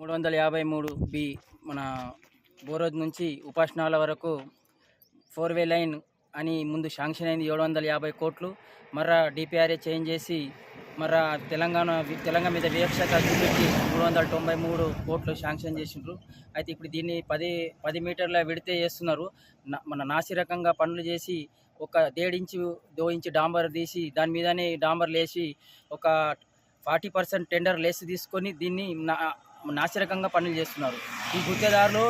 353 B మన బోరోజ్ నుంచి ఉపాసనాల వరకు 4 వే లైన్ అని ముందు శాంక్షన్ అయింది 750 కోట్లు. మర్రా డిపిఆర్ఏ చేంజ్ చేసి మర్రా తెలంగాణ మీద వివక్షత చూపెట్టి 393 కోట్లు శాంక్షన్ చేసిండ్రు. అయితే ఇప్పుడు దీన్ని 10 మీటర్ల విడితే చేస్తున్నారు. మన నాసిరకంగా పనులు చేసి ఒక 1.5 ఇంచు డాంబర్ తీసి దాని మీదనే డాంబర్ లేసి ఒక 40% టెండర్ లెస్ తీసుకొని దీన్ని నాసిరకంగా పనులు చేస్తున్నారు. ఈ గుత్తేదారులు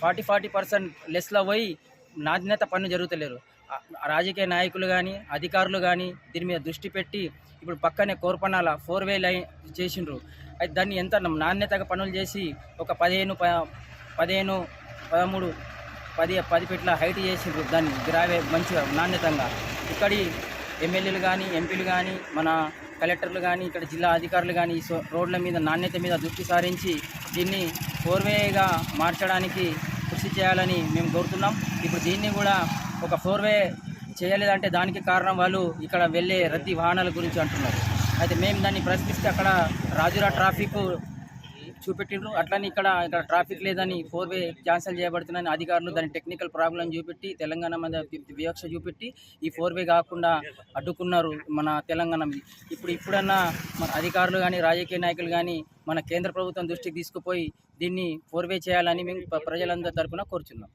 40% లెస్లో పోయి నాణ్యత పనులు జరుగుతలేరు. రాజకీయ నాయకులు కానీ అధికారులు కానీ దీని మీద దృష్టి పెట్టి ఇప్పుడు పక్కనే కోర్పనాల 4 వే లైన్ చేసిండ్రు. అయితే దాన్ని ఎంత నాణ్యతగా పనులు చేసి ఒక 13 10 ఫీట్ల హైట్ చేసిండ్రు. దాన్ని గ్రావే మంచిగా నాణ్యతంగా ఇక్కడి ఎమ్మెల్యేలు కానీ ఎంపీలు కానీ మన కలెక్టర్లు కానీ ఇక్కడ జిల్లా అధికారులు కానీ రోడ్ల మీద నాణ్యత మీద దృష్టి సారించి దీన్ని 4 వేగా మార్చడానికి కృషి చేయాలని మేము కోరుతున్నాం. ఇప్పుడు దీన్ని కూడా ఒక 4 వే చేయలేదంటే దానికి కారణం వాళ్ళు ఇక్కడ వెళ్ళే రద్దీ వాహనాల గురించి అంటున్నారు. అయితే మేము దాన్ని ప్రశ్నిస్తే అక్కడ రాజురా ట్రాఫిక్ చూపెట్టిండ్రు. అట్లని ఇక్కడ ట్రాఫిక్ లేదని 4 వే క్యాన్సిల్ చేయబడుతుందని అధికారులు దాని టెక్నికల్ ప్రాబ్లం చూపెట్టి తెలంగాణ మీద వివక్ష చూపెట్టి ఈ 4 వే కాకుండా అడ్డుకున్నారు మన తెలంగాణ. ఇప్పుడన్నా మన అధికారులు కానీ రాజకీయ నాయకులు కానీ మన కేంద్ర ప్రభుత్వం దృష్టికి తీసుకుపోయి దీన్ని 4 వే చేయాలని మేము ప్రజలందరి తరఫున కోరుచున్నాం.